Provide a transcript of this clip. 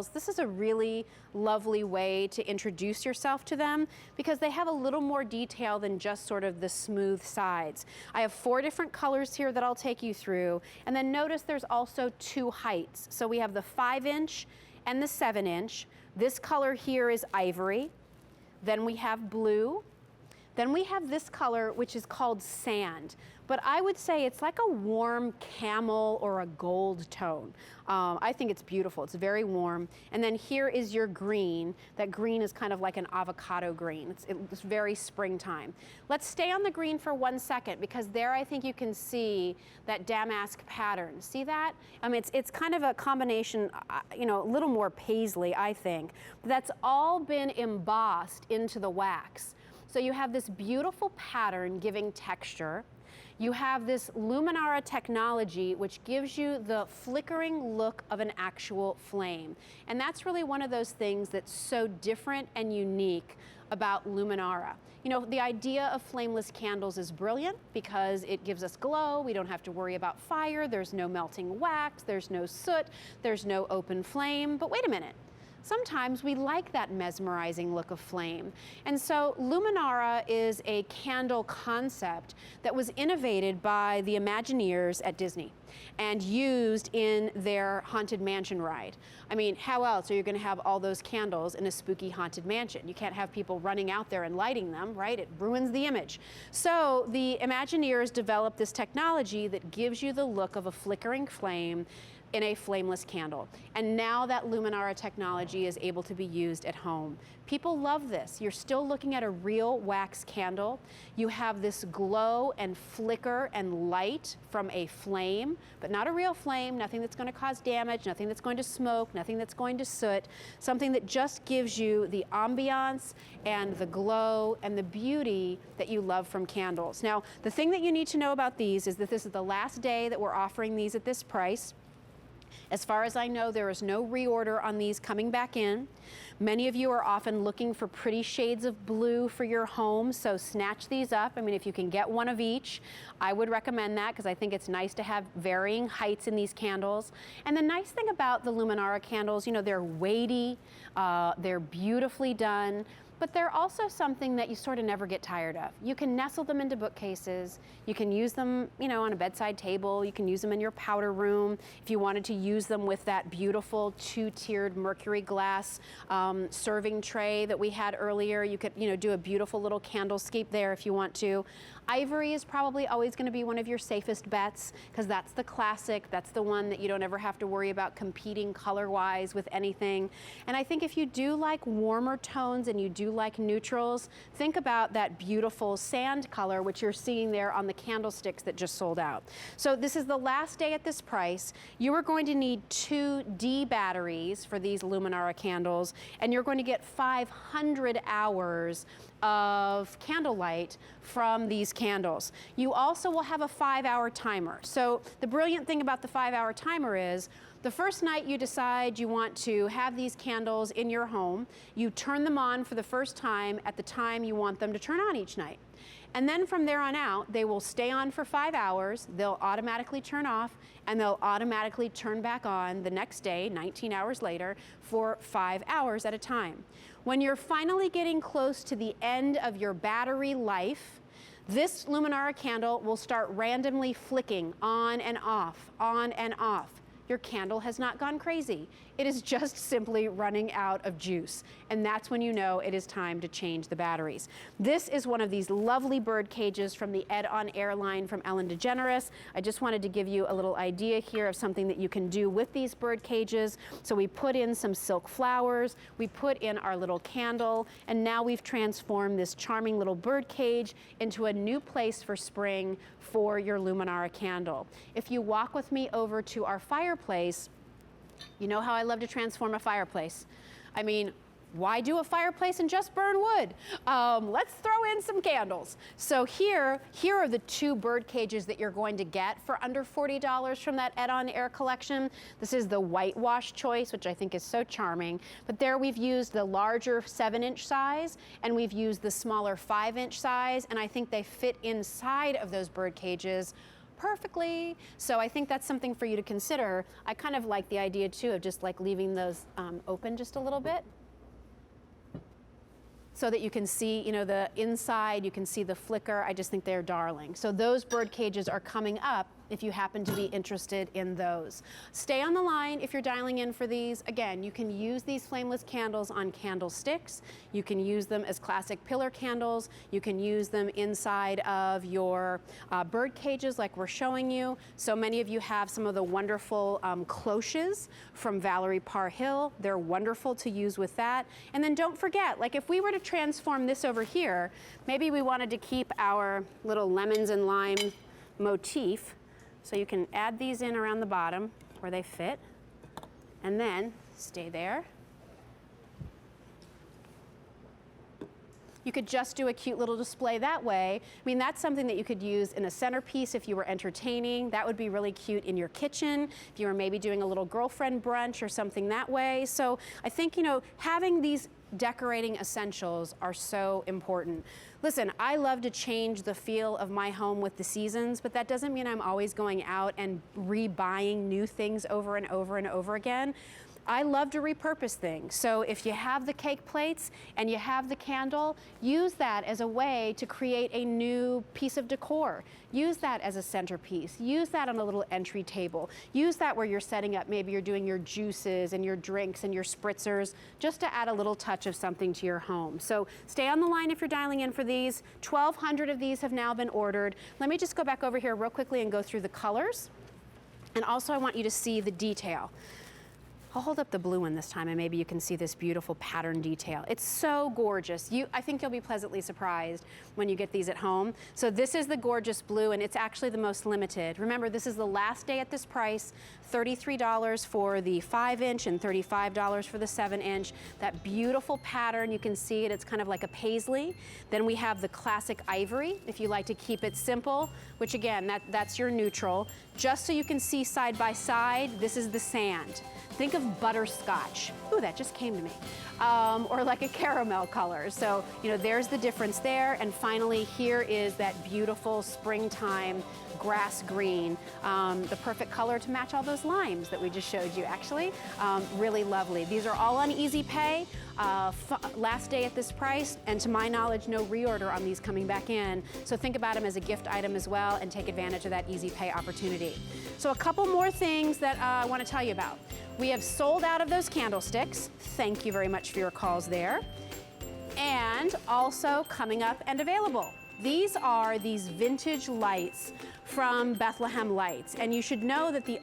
candles, this is a really lovely way to introduce yourself to them because they have a little more detail than just sort of the smooth sides. I have 4 different colors here that I'll take you through, and then notice there's also 2 heights. So we have the 5-inch and the 7-inch. This color here is ivory. Then we have blue. Then we have this color, which is called sand. But I would say it's like a warm camel or a gold tone. I think it's beautiful. It's very warm. And then here is your green. That green is kind of like an avocado green. It's very springtime. Let's stay on the green for 1 second because there I think you can see that damask pattern. See that? I mean, it's kind of a combination, you know, a little more paisley, I think. But that's all been embossed into the wax. So you have this beautiful pattern giving texture. You have this Luminara technology, which gives you the flickering look of an actual flame. And that's really one of those things that's so different and unique about Luminara. You know, the idea of flameless candles is brilliant because it gives us glow. We don't have to worry about fire. There's no melting wax. There's no soot. There's no open flame. But wait a minute. Sometimes we like that mesmerizing look of flame. And so Luminara is a candle concept that was innovated by the Imagineers at Disney and used in their Haunted Mansion ride. I mean, how else are you going to have all those candles in a spooky haunted mansion? You can't have people running out there and lighting them, right? It ruins the image. So the Imagineers developed this technology that gives you the look of a flickering flame in a flameless candle. And now that Luminara technology is able to be used at home. People love this. You're still looking at a real wax candle. You have this glow and flicker and light from a flame, but not a real flame, nothing that's going to cause damage, nothing that's going to smoke, nothing that's going to soot, something that just gives you the ambiance and the glow and the beauty that you love from candles. Now, the thing that you need to know about these is that this is the last day that we're offering these at this price. As far as I know, there is no reorder on these coming back in. Many of you are often looking for pretty shades of blue for your home, so snatch these up. I mean, if you can get one of each, I would recommend that because I think it's nice to have varying heights in these candles. And the nice thing about the Luminara candles, you know, they're weighty, they're beautifully done, but they're also something that you sort of never get tired of. You can nestle them into bookcases. You can use them, you know, on a bedside table. You can use them in your powder room. If you wanted to use them with that beautiful 2-tiered mercury glass serving tray that we had earlier, you could, you know, do a beautiful little candlescape there if you want to. Ivory is probably always going to be one of your safest bets because that's the classic. That's the one that you don't ever have to worry about competing color-wise with anything. And I think if you do like warmer tones and you do like neutrals, think about that beautiful sand color, which you're seeing there on the candlesticks that just sold out. So this is the last day at this price. You are going to need 2 D batteries for these Luminara candles, and you're going to get 500 hours of candlelight from these candles. You also will have a 5-hour timer. So the brilliant thing about the 5-hour timer is the first night you decide you want to have these candles in your home, you turn them on for the first time at the time you want them to turn on each night. And then from there on out, they will stay on for 5 hours, they'll automatically turn off, and they'll automatically turn back on the next day, 19 hours later, for 5 hours at a time. When you're finally getting close to the end of your battery life, this Luminara candle will start randomly flicking on and off, on and off. Your candle has not gone crazy. It is just simply running out of juice. And that's when you know it is time to change the batteries. This is one of these lovely bird cages from the Ed on Air line from Ellen DeGeneres. I just wanted to give you a little idea here of something that you can do with these bird cages. So we put in some silk flowers, we put in our little candle, and now we've transformed this charming little bird cage into a new place for spring for your Luminara candle. If you walk with me over to our fireplace, you know how I love to transform a fireplace. I mean, why do a fireplace and just burn wood? Let's throw in some candles. So here are the 2 bird cages that you're going to get for under $40 from that Ed on Air collection. This is the whitewash choice, which I think is so charming. But there we've used the larger 7-inch size, and we've used the smaller 5-inch size, and I think they fit inside of those bird cages perfectly. So I think that's something for you to consider. I kind of like the idea too of just like leaving those open just a little bit, so that you can see, you know, the inside, you can see the flicker. I just think they're darling. So those bird cages are coming up if you happen to be interested in those. Stay on the line if you're dialing in for these. Again, you can use these flameless candles on candlesticks. You can use them as classic pillar candles. You can use them inside of your bird cages like we're showing you. So many of you have some of the wonderful cloches from Valerie Parr Hill. They're wonderful to use with that. And then don't forget, like if we were to transform this over here, maybe we wanted to keep our little lemons and lime motif. So you can add these in around the bottom where they fit, and then stay there. You could just do a cute little display that way. I mean, that's something that you could use in a centerpiece if you were entertaining. That would be really cute in your kitchen, if you were maybe doing a little girlfriend brunch or something that way. So I think, you know, having these decorating essentials are so important. Listen, I love to change the feel of my home with the seasons, but that doesn't mean I'm always going out and rebuying new things over and over and over again. I love to repurpose things. So if you have the cake plates and you have the candle, use that as a way to create a new piece of decor. Use that as a centerpiece. Use that on a little entry table. Use that where you're setting up, maybe you're doing your juices and your drinks and your spritzers, just to add a little touch of something to your home. So stay on the line if you're dialing in for these. 1,200 of these have now been ordered. Let me just go back over here real quickly and go through the colors. And also I want you to see the detail. I'll hold up the blue one this time and maybe you can see this beautiful pattern detail. It's so gorgeous. I think you'll be pleasantly surprised when you get these at home. So this is the gorgeous blue and it's actually the most limited. Remember, this is the last day at this price, $33 for the 5-inch and $35 for the 7-inch. That beautiful pattern, you can see it, it's kind of like a paisley. Then we have the classic ivory, if you like to keep it simple, which again, that's your neutral. Just so you can see side by side, this is the sand. Think of butterscotch. Ooh, that just came to me. Or like a caramel color. So, you know, there's the difference there. And finally, here is that beautiful springtime grass green, the perfect color to match all those limes that we just showed you, actually. Really lovely. These are all on Easy Pay. Last day at this price, and to my knowledge, no reorder on these coming back in. So think about them as a gift item as well and take advantage of that Easy Pay opportunity. So a couple more things that I want to tell you about. We have sold out of those candlesticks. Thank you very much for your calls there. And also coming up and available. These are these vintage lights from Bethlehem Lights. And you should know that the